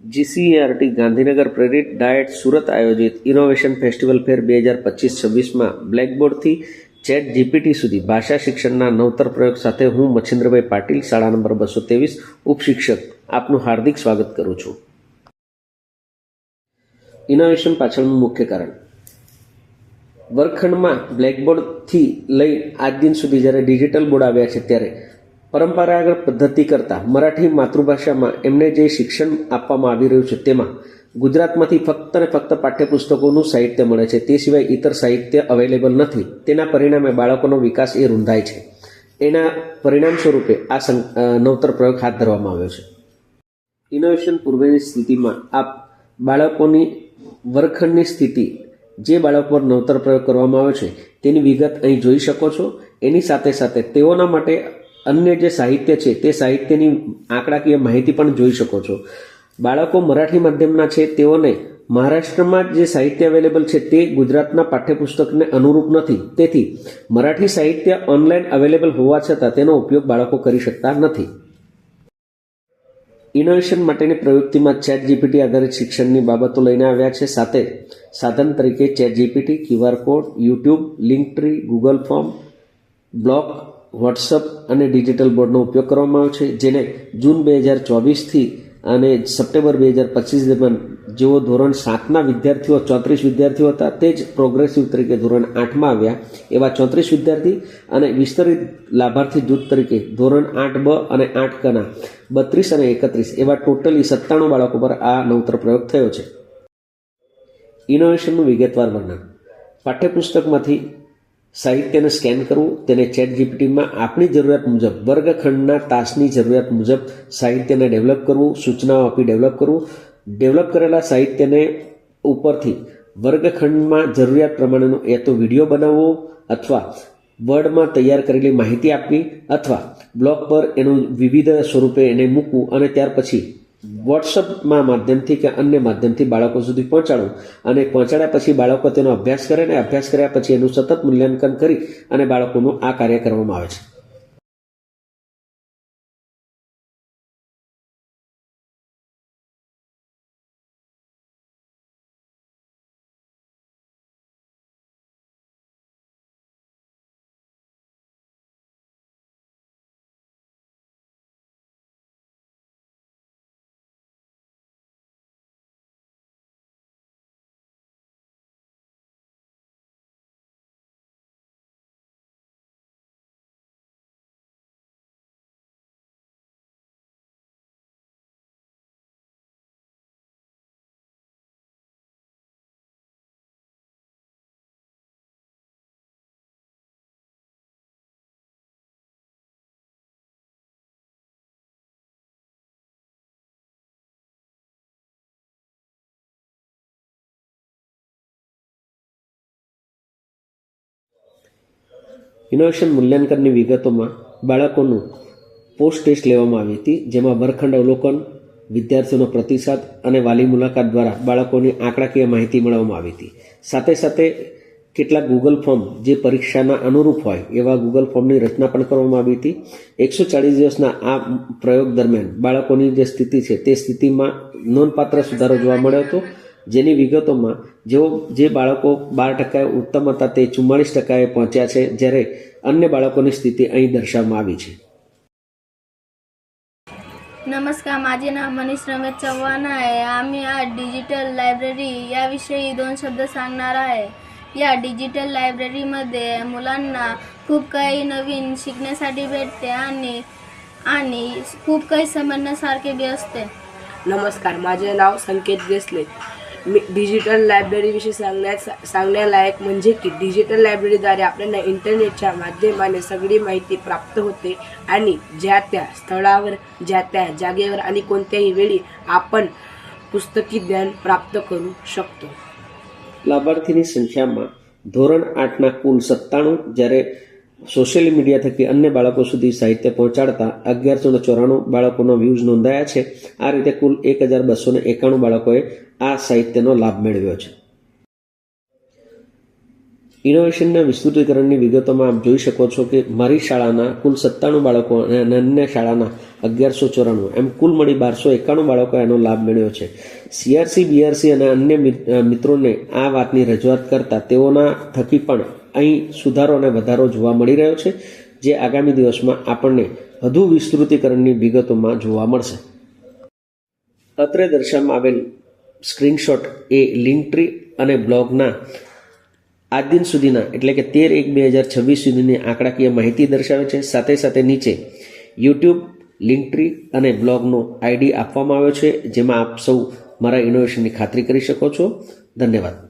GCERT Gandhinagar પ્રેરિત diet Surat આયોજિત innovation festival ફેર 2025-26માં બ્લેકબોર્ડથી chat GPT સુધી ભાષા શિક્ષણના નવતર પ્રયોગ સાથે હું મચ્છિન્દ્રભાઈ પાટીલ, શાળા નંબર 223, ઉપશિક્ષક, આપનું હાર્દિક સ્વાગત કરું છું. ઇનોવેશન પાછળનું મુખ્ય કારણ વર્ગખંડમાં બ્લેકબોર્ડથી લઈ આજ દિન સુધી જ્યારે ડિજિટલ બોર્ડ આવ્યા છે ત્યારે પરંપરાગત પદ્ધતિ કરતાં મરાઠી માતૃભાષામાં એમને જે શિક્ષણ આપવામાં આવી રહ્યું છે તેમાં ગુજરાતમાંથી ફક્ત ને ફક્ત પાઠ્યપુસ્તકોનું સાહિત્ય મળે છે, તે સિવાય ઇતર સાહિત્ય અવેલેબલ નથી. તેના પરિણામે બાળકોનો વિકાસ એ રૂંધાય છે. એના પરિણામ સ્વરૂપે આ નવતર પ્રયોગ હાથ ધરવામાં આવ્યો છે. ઇનોવેશન પૂર્વેની સ્થિતિમાં આપ બાળકોની વર્ગખંડની સ્થિતિ, જે બાળકો પર નવતર પ્રયોગ કરવામાં આવ્યો છે તેની વિગત અહીં જોઈ શકો છો. એની સાથે સાથે તેઓના માટે અન્ય જે સાહિત્ય છે તે સાહિત્યની આંકડાકીય માહિતી પણ જોઈ શકો છો. બાળકો મરાઠી માધ્યમના છે, તેઓને મહારાષ્ટ્રમાં જે સાહિત્ય અવેલેબલ છે તે ગુજરાતના પાઠ્યપુસ્તકને અનુરૂપ નથી. તેથી મરાઠી સાહિત્ય ઓનલાઈન અવેલેબલ હોવા છતાં તેનો ઉપયોગ બાળકો કરી શકતા નથી. ઇનોવેશન માટેની પ્રવૃત્તિમાં ચેટ જીપીટી આધારિત શિક્ષણની બાબતો લઈને આવ્યા છે. સાથે સાધન તરીકે chat GPT, QR code, YouTube, Linktree, Google form, blog, WhatsApp અને ડિજિટલ બોર્ડનો ઉપયોગ કરવામાં આવ્યો છે, જેને જૂન 2024થી અને સપ્ટેમ્બર 2025 દરમિયાન જેઓ ધોરણ 7ના વિદ્યાર્થીઓ 34 વિદ્યાર્થીઓ હતા તે જ પ્રોગ્રેસિવ તરીકે ધોરણ 8માં આવ્યા એવા 34 વિદ્યાર્થી અને વિસ્તરિત લાભાર્થી જૂથ તરીકે ધોરણ 8B અને 8Kના 32 અને 31 એવા ટોટલી 97 બાળકો પર આ નવતર પ્રયોગ થયો છે. ઇનોવેશનનું વિગતવાર વર્ણન. પાઠ્યપુસ્તકમાંથી સાહિત્યને સ્કેન કરવું, તેને ચેટ જીપીટીમાં આપણી જરૂરિયાત મુજબ વર્ગખંડના તાસની જરૂરિયાત મુજબ સાહિત્યને ડેવલપ કરવું, સૂચનાઓ આપી ડેવલપ કરવું, ડેવલપ કરેલા સાહિત્યને ઉપરથી વર્ગખંડમાં જરૂરિયાત પ્રમાણેનો એ તો વિડીયો બનાવવો અથવા વર્ડમાં તૈયાર કરેલી માહિતી આપવી અથવા બ્લોગ પર એનું વિવિધ સ્વરૂપે એને મૂકવું અને ત્યાર પછી વોટ્સઅપમાં માધ્યમથી કે અન્ય માધ્યમથી બાળકો સુધી પહોંચાડવું અને પહોંચાડ્યા પછી બાળકો તેનો અભ્યાસ કરે અને અભ્યાસ કર્યા પછી એનું સતત મૂલ્યાંકન કરી અને બાળકોનું આ કાર્ય કરવામાં આવે છે. ઇનોવેશન મૂલ્યાંકનની વિગતોમાં બાળકોનું પોસ્ટ ટેસ્ટ લેવામાં આવી હતી, જેમાં વર્ગખંડ અવલોકન, વિદ્યાર્થીઓનો પ્રતિસાદ અને વાલી મુલાકાત દ્વારા બાળકોની આંકડાકીય માહિતી મેળવવામાં આવી હતી. સાથે સાથે કેટલાક ગૂગલ ફોર્મ જે પરીક્ષાના અનુરૂપ હોય એવા ગૂગલ ફોર્મની રચના પણ કરવામાં આવી હતી. 140 દિવસના આ પ્રયોગ દરમિયાન બાળકોની જે સ્થિતિ છે તે સ્થિતિમાં નોંધપાત્ર સુધારો જોવા મળ્યો હતો, જેની વિગતોમાં જે બાળકો 12% ઉત્તમ હતા તે 44% પહોંચ્યા છે, જ્યારે અન્ય બાળકોની સ્થિતિ અહીં दर्शवવામાં આવી છે. नमस्कार, माझे नाव मनीष रमेश चव्हाण आहे. आम्ही आज डिजिटल लायब्ररी याविषयी 2 शब्द सांगणार आहे. या डिजिटल लायब्ररीमध्ये मुलांना खूप काही नवीन शिकण्यासाठी भेटते आणि खूप काही समजण्यासारखे बी असते. नमस्कार, माझे नाव संकेत देसले. मी डिजिटल लायब्ररीविषयी सांगण्यालायक म्हणजे की डिजिटल लायब्ररीद्वारे आपल्याला इंटरनेटच्या माध्यमाने सगळी माहिती प्राप्त होते आणि ज्या त्या स्थळावर, ज्या त्या जागेवर आणि कोणत्याही वेळी आपण पुस्तकी ज्ञान प्राप्त करू शकतो. લાભાર્થીની સંખ્યામાં ધોરણ 8ના કુલ 97, જ્યારે સોશિયલ મીડિયા થકી અન્ય બાળકો સુધી સાહિત્ય પહોંચાડતા 1194 બાળકોનો વ્યૂઝ નોંધાયા છે. આ રીતે કુલ 1291 બાળકોએ આ સાહિત્યનો લાભ મેળવ્યો છે. ઇનોવેશનના વિસ્તૃતીકરણની વિગતોમાં આપ જોઈ શકો છો કે મારી શાળાના કુલ 97 બાળકો અને અન્ય શાળાના 1194 એમ કુલ મળી 1291 બાળકો એનો લાભ મેળવ્યો છે. CRC, BRC અને અન્ય મિત્રોને આ વાતની રજૂઆત કરતા તેઓના થકી પણ અહીં સુધારો અને વધારો જોવા મળી રહ્યો છે, જે આગામી દિવસમાં આપણને વધુ વિસ્તૃતીકરણની વિગતોમાં જોવા મળશે. અત્રે દર્શાવવામાં આવેલ સ્ક્રીનશોટ એ લિંકટ્રી અને બ્લોગના આજ દિન સુધીના એટલે કે 13/1/2026 સુધીની આંકડાકીય માહિતી દર્શાવે છે. સાથે સાથે નીચે યુટ્યુબ, લિંકટ્રી અને બ્લોગનો ID આપવામાં આવ્યો છે, જેમાં આપ સૌ મારા ઇનોવેશનની ખાતરી કરી શકો છો. ધન્યવાદ.